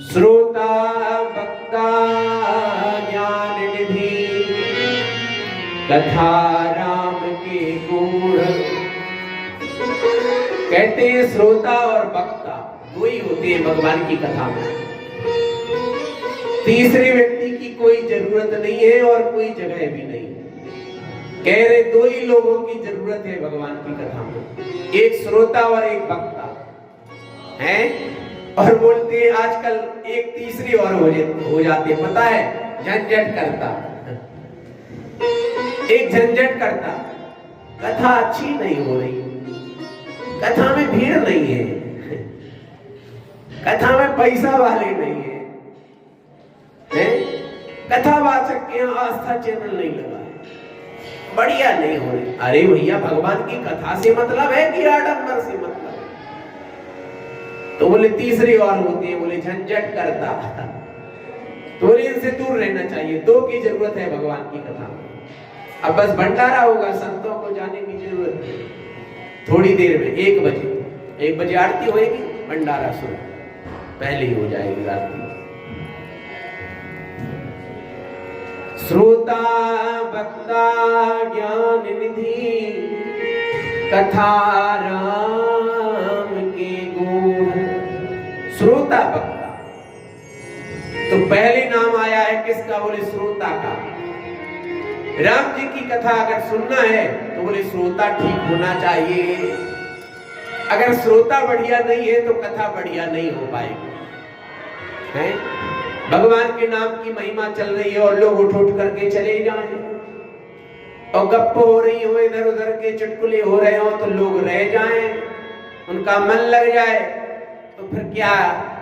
श्रोता वक्ता ज्ञान निधि, कथा राम के गुण। कहते हैं श्रोता और वक्ता दो ही होते हैं भगवान की कथा में। तीसरे व्यक्ति की कोई जरूरत नहीं है और कोई जगह भी नहीं। कह रहे दो ही लोगों की जरूरत है भगवान की कथा में, एक श्रोता और एक वक्ता है। और बोलते हैं आजकल एक तीसरी और हो जाते, पता है, झंझट करता, एक झंझट करता। कथा अच्छी नहीं हो रही, कथा में भीड़ नहीं है, कथा में पैसा वाले नहीं है, कथावाचक के यहाँ आस्था चैनल नहीं लगा है, बढ़िया नहीं हो रही। अरे भैया भगवान की कथा से मतलब है कि आडंबर से मतलब है? तो बोले तीसरी और होती है, बोले झंझट करता। तो बोले इनसे दूर रहना चाहिए। दो की जरूरत है भगवान की कथा में। अब बस भंडारा होगा, संतों को जाने की जरूरत है। थोड़ी देर में 1 बजे आरती होएगी, भंडारा सुनो, पहले ही हो जाएगी आरती। श्रोता वक्ता ज्ञान निधि, कथा राम के गुण। श्रोता वक्ता, तो पहले नाम आया है किसका? बोले श्रोता का। राम जी की कथा अगर सुनना है तो बोले श्रोता ठीक होना चाहिए। अगर श्रोता बढ़िया नहीं है तो कथा बढ़िया नहीं हो पाएगी, है? भगवान के नाम की महिमा चल रही है और लोग उठ उठ करके चले जाएं, और गप्प हो रही हो, इधर उधर के चुटकुले हो रहे हो, तो लोग रह जाएं, उनका मन लग जाए, तो फिर क्या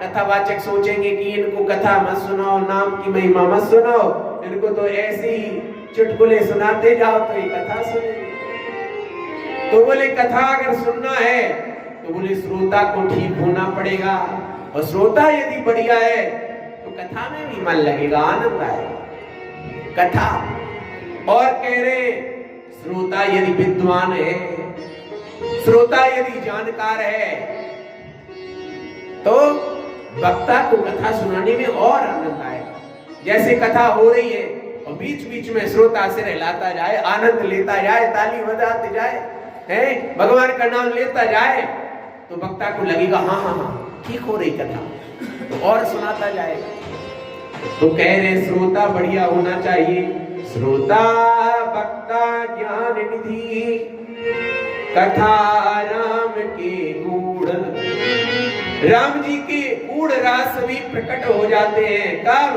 कथावाचक सोचेंगे कि इनको कथा मत सुनाओ, नाम की महिमा मत सुनाओ, इनको तो ऐसे ही चुटकुले सुनाते जाओ तो ये कथा सुनेंगे। तो बोले कथा अगर सुनना है तो बोले श्रोता को ठीक होना पड़ेगा, और श्रोता यदि बढ़िया है तो कथा में भी मन लगेगा, आनंद आएगा कथा। और कह रहे श्रोता यदि विद्वान है, श्रोता यदि जानकार है, तो वक्ता को कथा सुनाने में और आनंद आएगा। जैसे कथा हो रही है और बीच बीच में श्रोता सिर हिलाता जाए, आनंद लेता जाए, ताली बजाते जाए, है भगवान का नाम लेता जाए, तो वक्ता को लगेगा हाँ हाँ हाँ ठीक हो रही कथा, तो और सुनाता जाएगा। तो कह रहे श्रोता बढ़िया होना चाहिए। श्रोता वक्ता ज्ञान निधि, कथा राम के गूढ़। राम जी के गूढ़ राज सभी प्रकट हो जाते हैं। कब?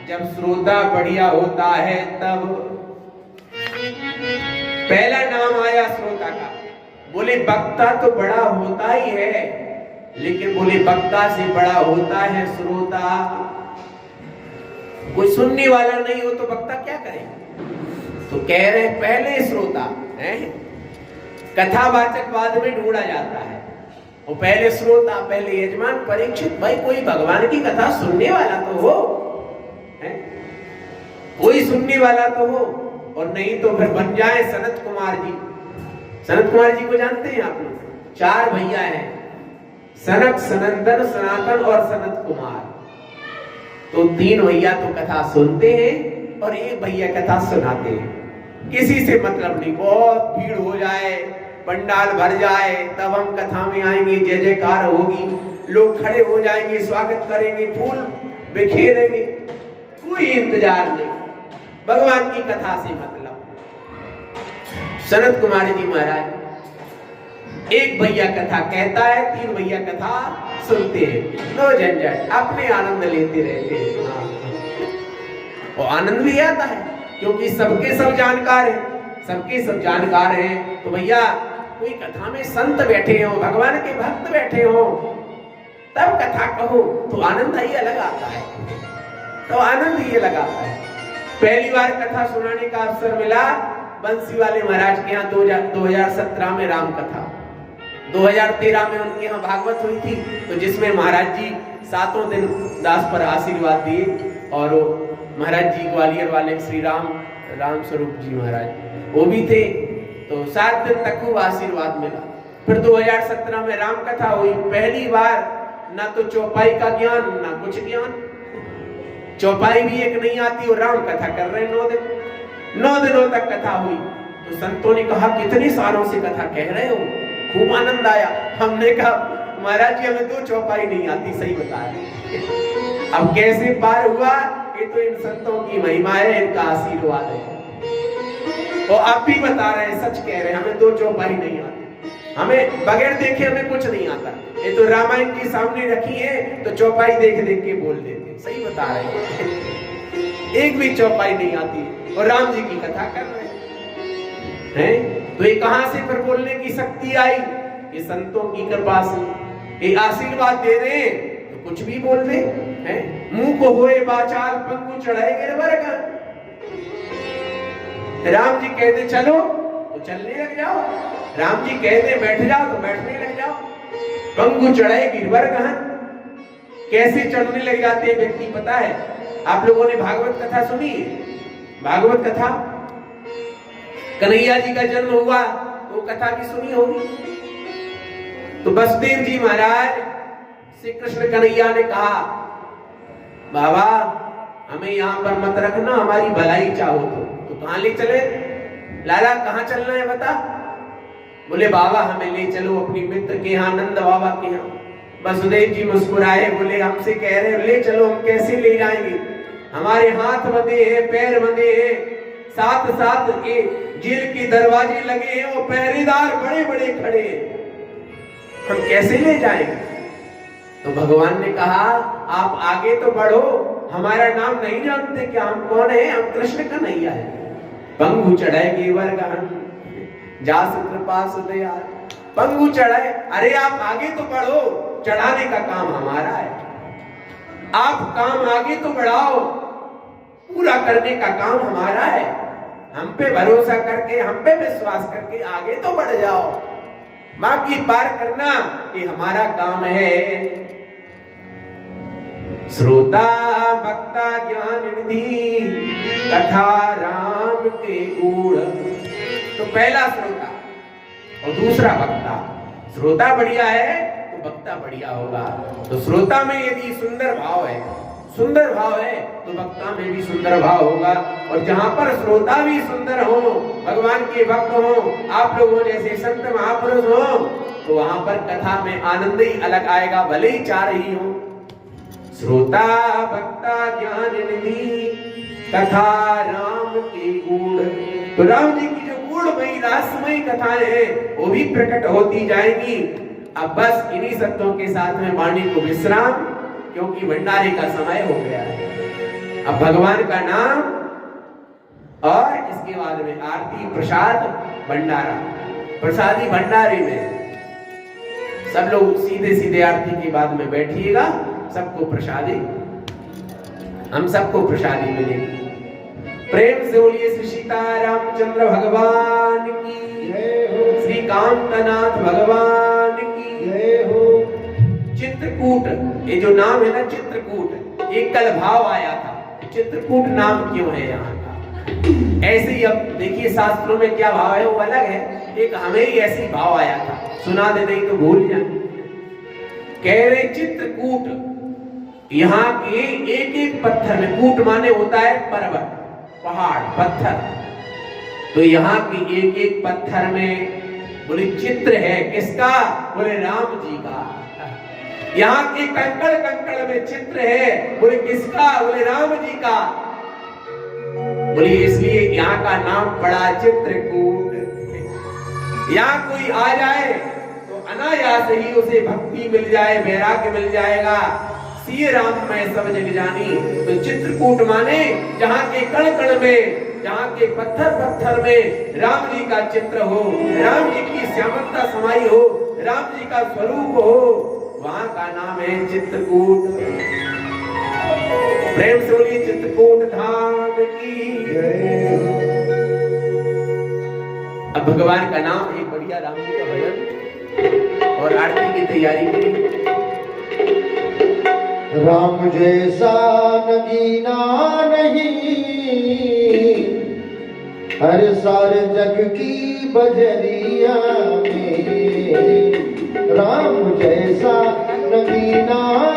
जब श्रोता बढ़िया होता है तब। पहला नाम आया श्रोता का। बोले वक्ता तो बड़ा होता ही है, लेकिन बोले वक्ता से बड़ा होता है श्रोता। कोई सुनने वाला नहीं हो तो वक्ता क्या करेगा? तो कह रहे पहले श्रोता है, कथावाचक बाद में ढूंढा जाता है, और पहले श्रोता, पहले यजमान। परीक्षित भाई कोई भगवान की कथा सुनने वाला तो हो, है? कोई सुनने वाला तो हो, और नहीं तो फिर बन जाए सनत कुमार जी। सनत कुमार जी को जानते हैं आप लोग? 4 भैया हैं, सनत, सनंदन, सनातन और सनत कुमार। तो 3 भैया तो कथा सुनते हैं और 1 भैया कथा सुनाते हैं। किसी से मतलब नहीं, बहुत भीड़ हो जाए, पंडाल भर जाए, तब हम कथा में आएंगे, जय जयकार होगी, लोग खड़े हो जाएंगे, स्वागत करेंगे, फूल बिखेरेंगे, कोई इंतजार नहीं, भगवान की कथा से मतलब। सनत कुमार जी महाराज, 1 भैया कथा कहता है, 3 भैया कथा सुनते हैं, नो झंझट, अपने आनंद लेते रहते हैं। और आनंद भी आता है क्योंकि सबके सब जानकार हैं, सबके सब जानकार हैं। तो भैया कोई कथा में संत बैठे हो, भगवान के भक्त बैठे हो, तब कथा कहो तो आनंद ही अलग आता है, तो आनंद ही अलग आता है। पहली बार कथा सुनाने का अवसर मिला बंसी वाले महाराज के यहाँ 2017 में राम कथा, 2013 में उनके यहाँ भागवत हुई थी, तो जिसमें महाराज जी 7 दिन दास पर आशीर्वाद दिए, और महाराज जी ग्वालियर वाले श्री राम स्वरूप जी महाराज वो भी थे, तो 7 दिन तक खूब आशीर्वाद मिला। फिर 2017 में राम कथा हुई, पहली बार ना तो चौपाई का ज्ञान ना कुछ ज्ञान। चौपाई भी एक नहीं आती और राम कथा कर रहे 9 दिन, 9 दिनों तक कथा हुई। तो संतों ने कहा कितने सालों से कथा कह रहे हो, खूब आनंद आया। हमने कहा महाराज जी हमें तो चौपाई नहीं आती, सही बताया। अब कैसे पार हुआ, ये तो इन संतों की महिमा है, इनका आशीर्वाद है। और आप भी बता रहे हैं, सच कह रहे हैं, हमें दो चौपाई नहीं आती, हमें बगैर देखे हमें कुछ नहीं आता। ये तो रामायण की सामने रखी है तो चौपाई देख देख के बोल देते, सही बता रहे हैं। एक भी चौपाई नहीं आती और राम जी की कथा कर रहे हैं। तो ये कहां से फिर बोलने की शक्ति आई? ये संतों की कृपा से, ये आशीर्वाद दे रहे तो कुछ भी बोल दे हैं। मुंह को होए बाचाल पंगु चढ़ाए गिरवर का। राम जी कहते चलो तो चलने लग जाओ, राम जी कहते बैठ जाओ तो बैठने लग जाओ। पंगु चढ़ाए गिरवर गहन, कैसे चढ़ने लग जाते हैं व्यक्ति पता है? आप लोगों ने भागवत कथा सुनी है? भागवत कथा, कन्हैया जी का जन्म हुआ वो कथा भी सुनी होगी। तो वसुदेव जी महाराज श्री कृष्ण कन्हैया ने कहा बाबा हमें यहाँ पर मत रखना, हमारी भलाई चाहो तो कहां ले चले? लाला कहां चलना है बता? बोले बाबा हमें ले चलो अपनी मित्र के यहाँ, नंद बाबा के यहाँ। वसुदेव जी मुस्कुराए, बोले हमसे कह रहे ले चलो, हम कैसे ले जाएंगे? हमारे हाथ बंधे हैं, पैर बंधे हैं, साथ साथ ये जेल के दरवाजे लगे हैं और पहरेदार बड़े बड़े खड़े हैं, हम कैसे ले जाएंगे? तो भगवान ने कहा आप आगे तो बढ़ो, हमारा नाम नहीं जानते क्या? हम कौन है? हम कृष्ण कन्हैया है। पंगु चढ़ाए गिरवर गहन, जास कृपा सुदयाल। पंगु चढ़ाए, अरे आप आगे तो बढ़ो, चढ़ाने का काम हमारा है। आप काम आगे तो बढ़ाओ, पूरा करने का काम हमारा है। हम पे भरोसा करके, हम पे विश्वास करके आगे तो बढ़ जाओ, बाकी पार करना ये हमारा काम है। श्रोता भक्ता ज्ञान निधि, कथा राम के गुण। तो पहला श्रोता और दूसरा भक्ता। श्रोता बढ़िया है तो भक्ता बढ़िया होगा। तो श्रोता में यदि सुंदर भाव है, सुंदर भाव है तो भक्ता में भी सुंदर भाव होगा। और जहां पर श्रोता भी सुंदर हो, भगवान के भक्त हो, आप लोगों जैसे संत महापुरुष हो, तो वहां पर कथा में आनंद ही अलग आएगा, भले ही चार ही हो। श्रोता भक्ता ज्ञान निधि, कथा राम के गुण। तो राम जी की जो गुणमयी रहस्यमयी कथाएं हैं वो भी प्रकट होती जाएंगी। अब बस इन्हीं सत्यों के साथ में वाणी को विश्राम, क्योंकि भंडारे का समय हो गया है। अब भगवान का नाम और इसके बाद में आरती, प्रसाद, भंडारा। प्रसादी भंडारे में सब लोग सीधे सीधे आरती के बाद में बैठिएगा, सबको प्रसादी, हम सबको प्रसादी मिलेगी। प्रेम से बोलिए श्री सीतारामचंद्र भगवान की जय हो, श्री कांतनाथ भगवान की जय हो। चित्रकूट, ये जो नाम है ना चित्रकूट, एक कल भाव आया था, चित्रकूट नाम क्यों है यहाँ का? ऐसे ही अब देखिए शास्त्रों में क्या भाव है वो अलग है, एक हमें ही ऐसी भाव आया था, सुना दे नहीं तो भूल जाए। कह रहे चित्रकूट, यहाँ के एक एक पत्थर में, कूट माने होता है पर्वत, पहाड़, पत्थर, तो यहाँ के एक एक पत्थर में बोले चित्र है, किसका? बोले राम जी का। यहाँ के कंकड़ कंकड़ में चित्र है, बोले किसका? बोले राम जी का। बोले इसलिए यहाँ का नाम पड़ा चित्रकूट। यहाँ कोई आ जाए तो अनायास ही उसे भक्ति मिल जाए, वैराग्य मिल जाएगा। सिय राम में सब जग जानी। तो चित्रकूट माने जहाँ के कण कण में, जहाँ के पत्थर पत्थर में राम जी का चित्र हो, राम जी की श्यामलता समाई हो, राम जी का स्वरूप हो, वहां का नाम है चित्रकूट। प्रेम से बोलिए चित्रकूट धाम की जय। अब भगवान का नाम, एक बढ़िया राम जी का भजन और आरती की तैयारी करें। राम जैसा नगीना नहीं, हर सारे जग की बजरिया में। राम जैसा कीना